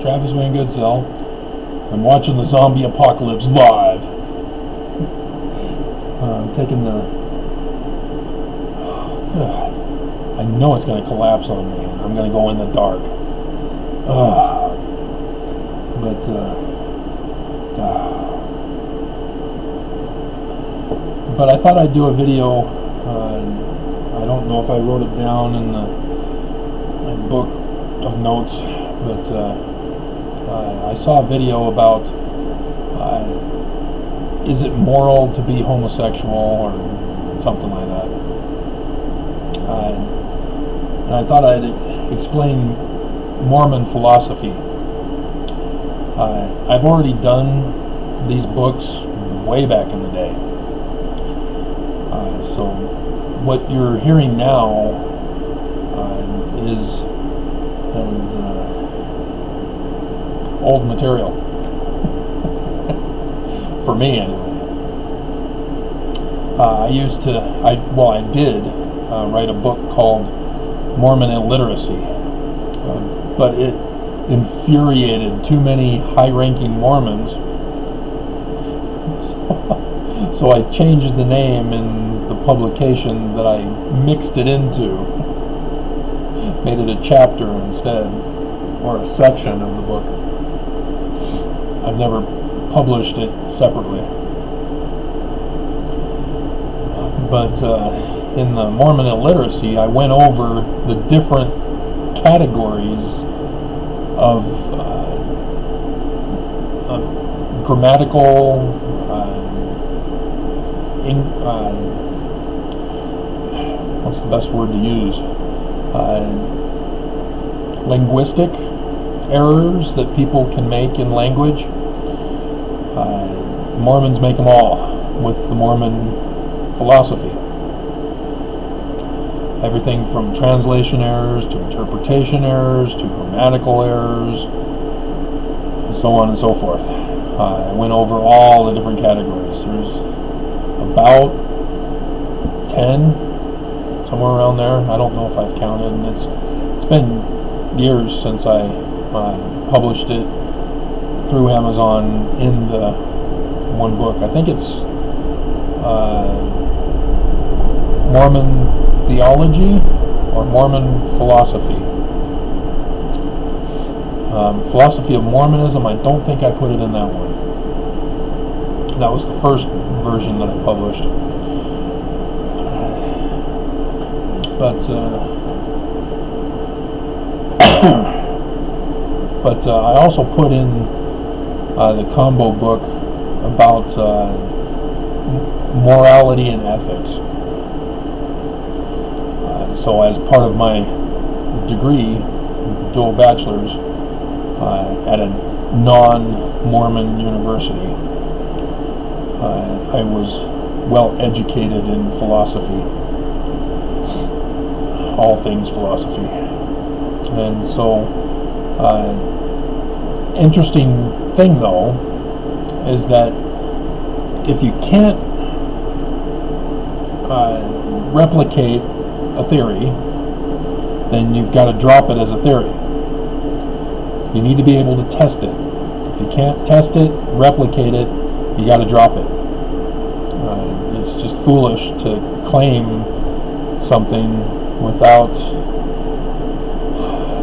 Travis Wayne Goodsell. I'm watching the zombie apocalypse live. I'm taking the... I know it's going to collapse on me. I'm going to go in the dark. But I thought I'd do a video. I don't know if I wrote it down in my book of notes, but I saw a video about is it moral to be homosexual or something like that. And I thought I'd explain Mormon philosophy. I've already done these books way back in the day. So what you're hearing now is old material. For me, anyway. I did write a book called Mormon Illiteracy, but it infuriated too many high-ranking Mormons, so I changed the name in the publication that I mixed it into, made it a chapter instead, or a section of the book. I've never published it separately. But in the Mormon Illiteracy, I went over the different categories of grammatical, what's the best word to use? Linguistic errors that people can make in language. Mormons make them all with the Mormon philosophy. Everything from translation errors to interpretation errors to grammatical errors, and so on and so forth. I went over all the different categories. There's about 10, somewhere around there. I don't know if I've counted, and it's been years since I published it through Amazon in the one book. I think it's Mormon Theology or Mormon Philosophy. Philosophy of Mormonism, I don't think I put it in that one. That was the first version that I published. But I also put in the combo book about morality and ethics. So as part of my degree, dual bachelor's, at a non-Mormon university, I was well educated in philosophy, all things philosophy. And so, interesting thing though, is that if you can't replicate a theory, then you've got to drop it as a theory. You need to be able to test it. If you can't test it, replicate it, you got to drop it. It's just foolish to claim something without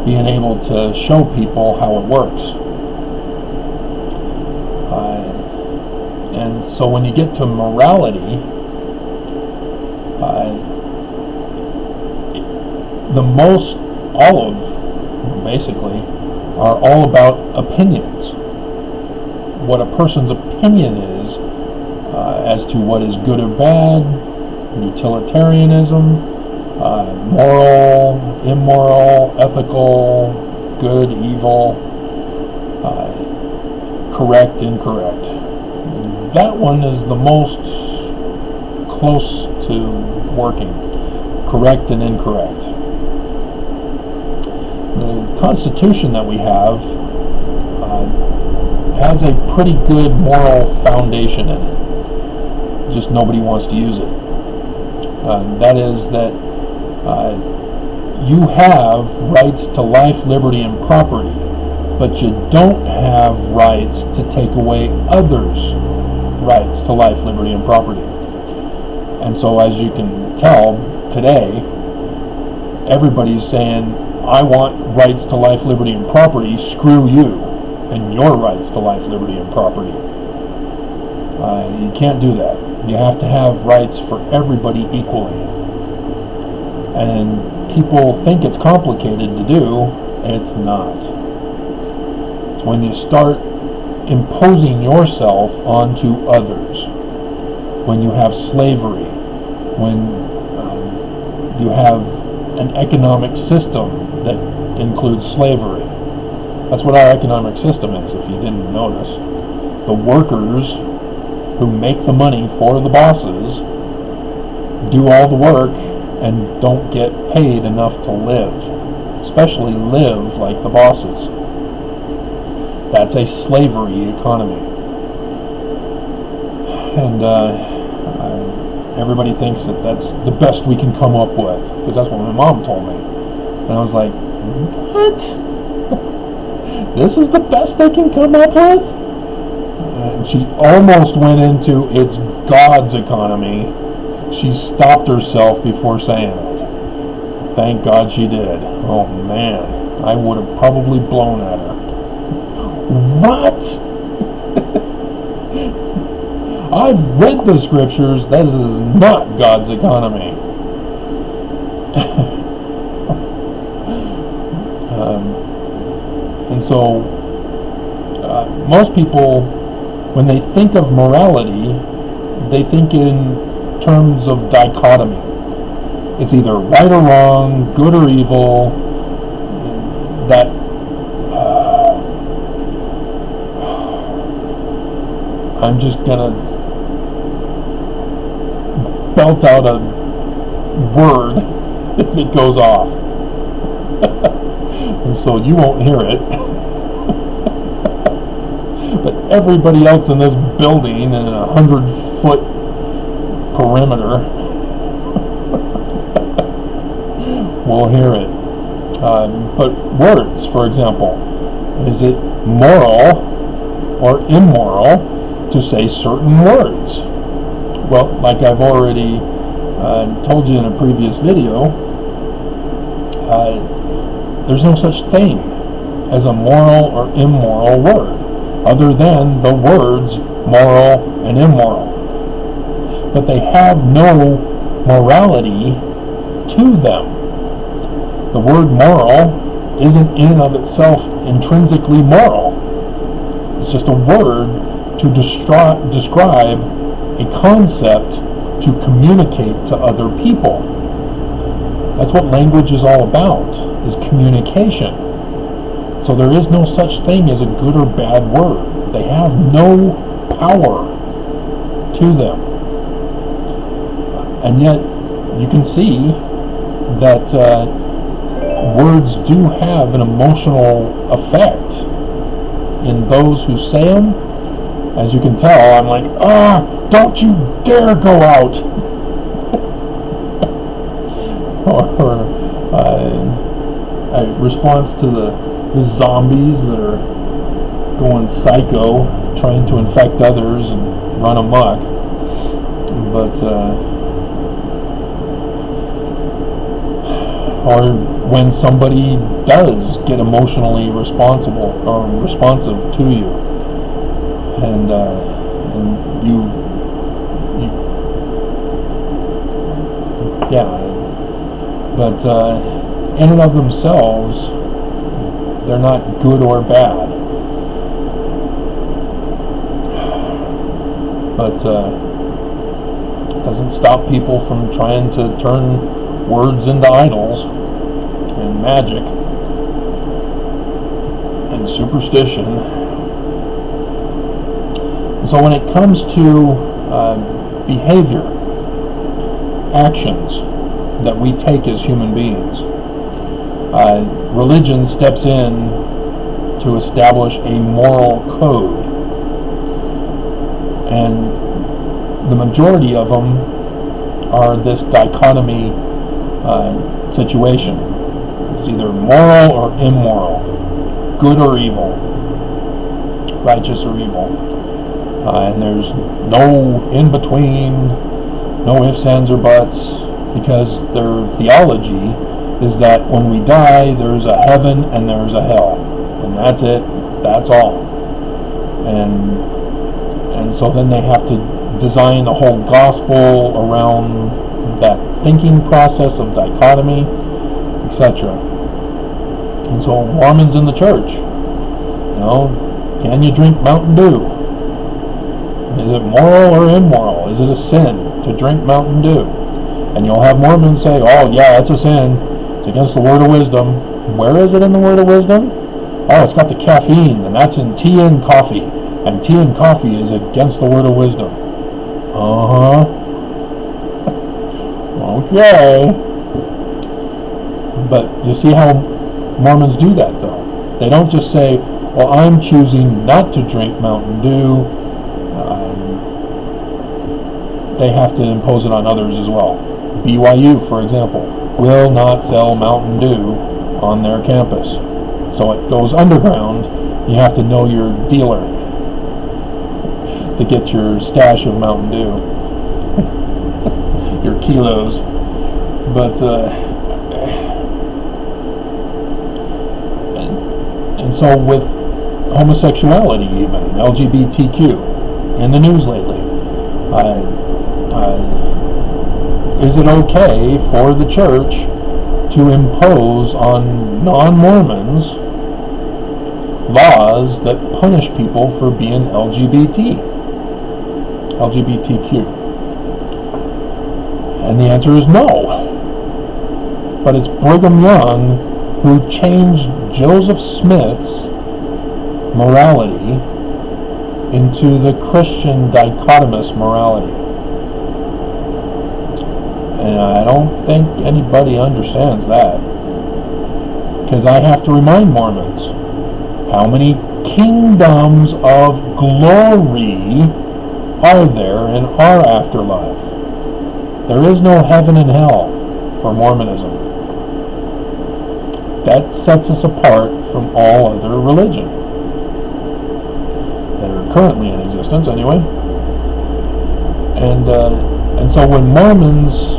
being able to show people how it works. And so when you get to morality, all of basically are all about opinions. What a person's opinion is as to what is good or bad, utilitarianism, moral, immoral, ethical, good, evil, correct, incorrect. That one is the most close to working, correct and incorrect. The Constitution that we have has a pretty good moral foundation in it. Just nobody wants to use it. That is that you have rights to life, liberty, and property. but you don't have rights to take away others' rights to life, liberty, and property. And so, as you can tell today, everybody's saying, I want rights to life, liberty, and property. Screw you and your rights to life, liberty, and property. You can't do that. You have to have rights for everybody equally. And people think it's complicated to do. It's not. It's when you start imposing yourself onto others. When you have slavery. When you have an economic system that includes slavery. That's what our economic system is, if you didn't notice. The workers who make the money for the bosses do all the work and don't get paid enough to live, especially live like the bosses. That's a slavery economy. And everybody thinks that that's the best we can come up with, because that's what my mom told me. And I was like, what? This is the best they can come up with? And she almost went into, it's God's economy. She stopped herself before saying it. Thank God she did. Oh man, I would have probably blown at her. What? I've read the scriptures. That is not God's economy. And so, most people, when they think of morality, they think in terms of dichotomy. It's either right or wrong, good or evil. That I'm just gonna belt out a word if it goes off. And so you won't hear it. But everybody else in this building in a 100-foot perimeter will hear it. But words, for example, is it moral or immoral to say certain words? Well, like I've already told you in a previous video, there's no such thing as a moral or immoral word, other than the words moral and immoral. But they have no morality to them. The word moral isn't in and of itself intrinsically moral. It's just a word to describe a concept to communicate to other people. That's what language is all about, is communication. So there is no such thing as a good or bad word. They have no power to them. And yet, you can see that words do have an emotional effect in those who say them. As you can tell, I'm like, don't you dare go out. Or a response to the zombies that are going psycho, trying to infect others and run amok. But or when somebody does get emotionally responsive to you, and you but in and of themselves, they're not good or bad. But doesn't stop people from trying to turn words into idols and magic and superstition. And so when it comes to behavior, actions that we take as human beings, religion steps in to establish a moral code, and the majority of them are this dichotomy situation. It's either moral or immoral, good or evil, righteous or evil. And there's no in between, no ifs, ands, or buts, because their theology is that when we die, there's a heaven and there's a hell, and that's it. That's all. And so then they have to design a whole gospel around that thinking process of dichotomy, etc. And so Mormons in the church, can you drink Mountain Dew? Is it moral or immoral? Is it a sin to drink Mountain Dew? And you'll have Mormons say, oh yeah, it's a sin. It's against the word of wisdom. Where is it in the word of wisdom? Oh, it's got the caffeine, and that's in tea and coffee. And tea and coffee is against the word of wisdom. Uh-huh. Okay. But you see how Mormons do that, though. They don't just say, well, I'm choosing not to drink Mountain Dew. They have to impose it on others as well. BYU, for example, will not sell Mountain Dew on their campus. So it goes underground. You have to know your dealer to get your stash of Mountain Dew, your kilos. But and so with homosexuality, even LGBTQ, in the news lately, is it okay for the church to impose on non-Mormons laws that punish people for being LGBTQ? And the answer is no. But it's Brigham Young who changed Joseph Smith's morality into the Christian dichotomous morality. And I don't think anybody understands that. Because I have to remind Mormons, how many kingdoms of glory are there in our afterlife? There is no heaven and hell for Mormonism. That sets us apart from all other religion that are currently in existence, anyway. And so when Mormons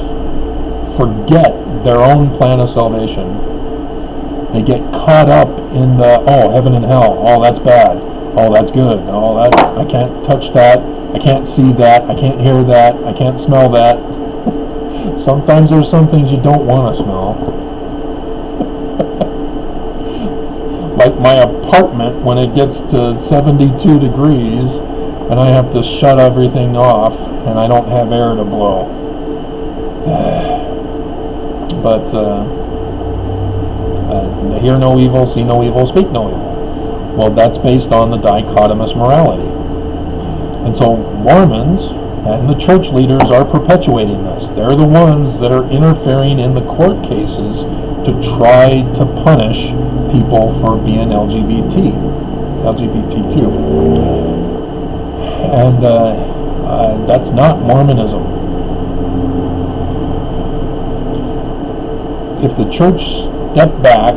forget their own plan of salvation, they get caught up in the, oh, heaven and hell, oh, that's bad, oh, that's good, oh, that, I can't touch that, I can't see that, I can't hear that, I can't smell that. Sometimes there's some things you don't want to smell. Like my apartment when it gets to 72 degrees and I have to shut everything off and I don't have air to blow. But hear no evil, see no evil, speak no evil. Well, that's based on the dichotomous morality. And so Mormons and the church leaders are perpetuating this. They're the ones that are interfering in the court cases to try to punish people for being LGBTQ. And that's not Mormonism. If the church stepped back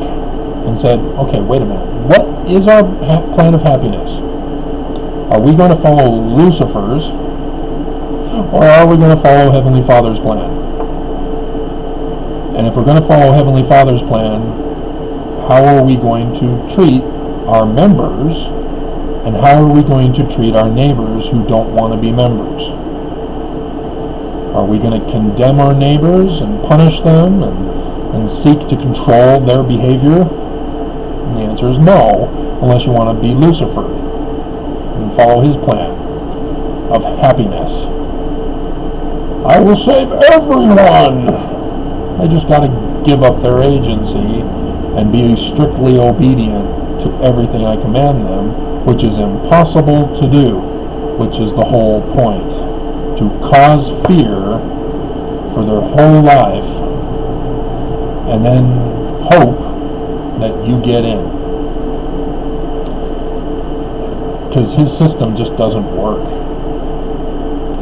and said, okay, wait a minute, what is our plan of happiness? Are we going to follow Lucifer's, or are we going to follow Heavenly Father's plan? And if we're going to follow Heavenly Father's plan, how are we going to treat our members, and how are we going to treat our neighbors who don't want to be members? Are we going to condemn our neighbors and punish them and seek to control their behavior? And the answer is no, unless you want to be Lucifer and follow his plan of happiness. I will save everyone! They just got to give up their agency and be strictly obedient to everything I command them, which is impossible to do, which is the whole point. To cause fear for their whole life and then hope that you get in. Because his system just doesn't work.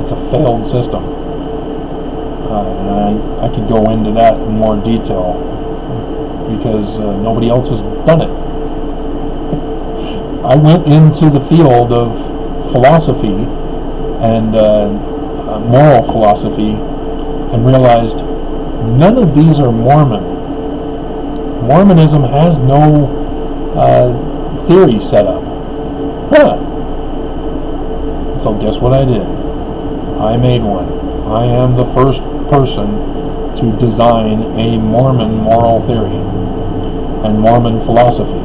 It's a failed system. And I could go into that in more detail because nobody else has done it. I went into the field of philosophy and moral philosophy and realized none of these are Mormon. Mormonism has no theory set up. Huh. So guess what I did? I made one. I am the first person to design a Mormon moral theory and Mormon philosophy.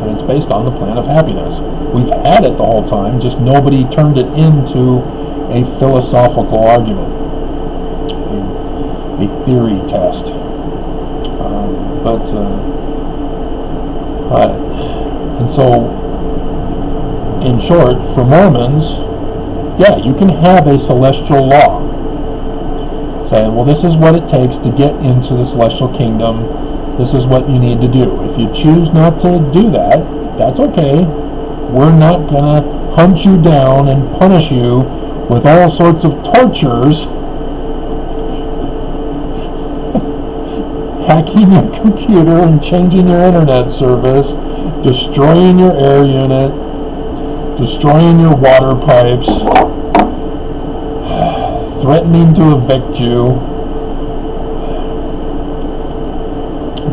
And it's based on the plan of happiness. We've had it the whole time, just nobody turned it into a philosophical argument, a theory test. And so, in short, for Mormons, yeah, you can have a celestial law. Saying, well, this is what it takes to get into the celestial kingdom. This is what you need to do. If you choose not to do that, that's okay. We're not going to hunt you down and punish you with all sorts of tortures. Hacking your computer and changing your internet service, destroying your air unit, destroying your water pipes, threatening to evict you,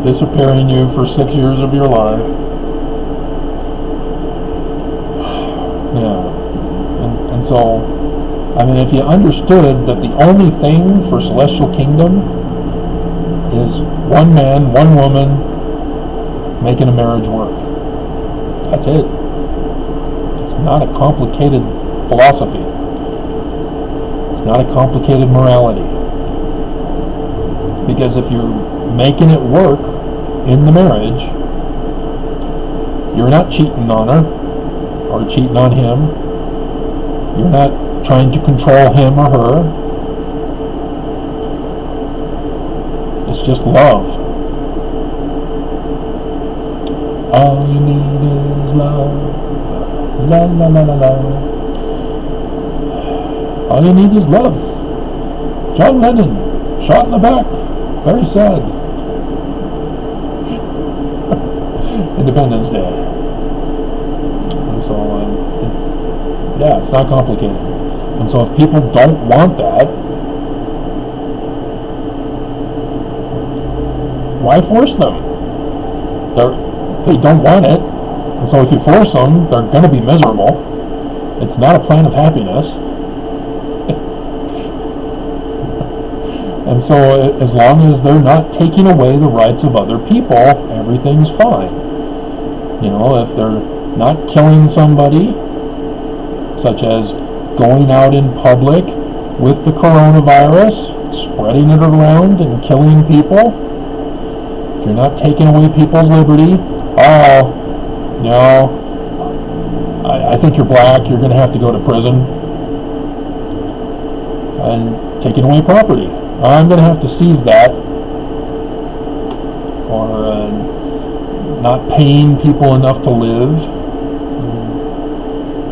disappearing you for 6 years of your life. Yeah. And so, I mean, if you understood that the only thing for celestial kingdom is one man, one woman making a marriage work. That's it. It's not a complicated philosophy. It's not a complicated morality. Because if you're making it work in the marriage, you're not cheating on her or cheating on him. You're not trying to control him or her. It's just love. All you need is love. La la la la la. All you need is love. John Lennon, shot in the back. Very sad. Independence Day. And so, yeah, it's not complicated. And so if people don't want that, why force them? They don't want it. And so if you force them, they're going to be miserable. It's not a plan of happiness. And so as long as they're not taking away the rights of other people, everything's fine. You know, if they're not killing somebody, such as going out in public with the coronavirus, spreading it around and killing people, if you're not taking away people's liberty, I think you're black, you're going to have to go to prison. And taking away property. I'm going to have to seize that. Or not paying people enough to live.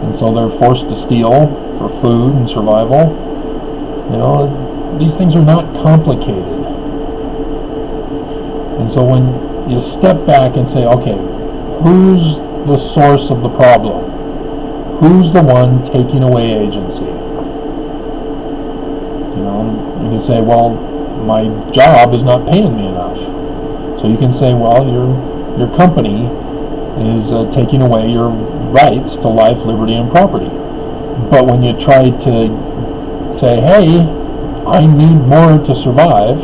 And so they're forced to steal for food and survival. You know, these things are not complicated. And so when you step back and say, okay, who's the source of the problem? Who's the one taking away agency? You know, you can say, well, my job is not paying me enough. So you can say, well, your company is taking away your rights to life, liberty, and property. But when you try to say, hey, I need more to survive,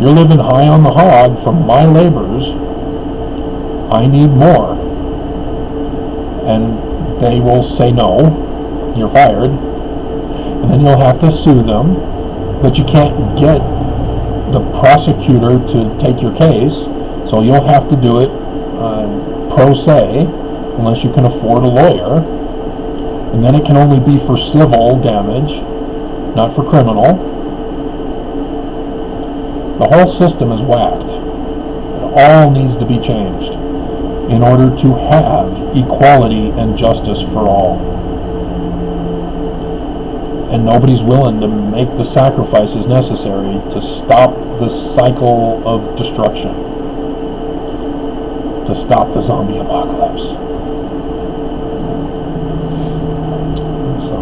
you're living high on the hog from my labors, I need more. And they will say no, you're fired, and then you'll have to sue them, but you can't get the prosecutor to take your case, so you'll have to do it pro se, unless you can afford a lawyer, and then it can only be for civil damage, not for criminal. The whole system is whacked. It all needs to be changed in order to have equality and justice for all. And nobody's willing to make the sacrifices necessary to stop the cycle of destruction. to stop the zombie apocalypse. So,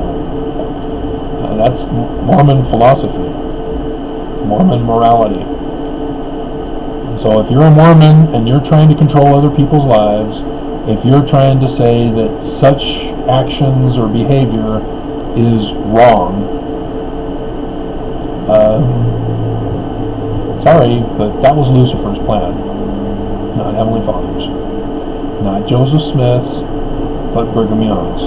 that's Mormon philosophy, Mormon morality. And so if you're a Mormon and you're trying to control other people's lives, if you're trying to say that such actions or behavior is wrong, sorry, but that was Lucifer's plan, not Heavenly Father's, not Joseph Smith's, but Brigham Young's.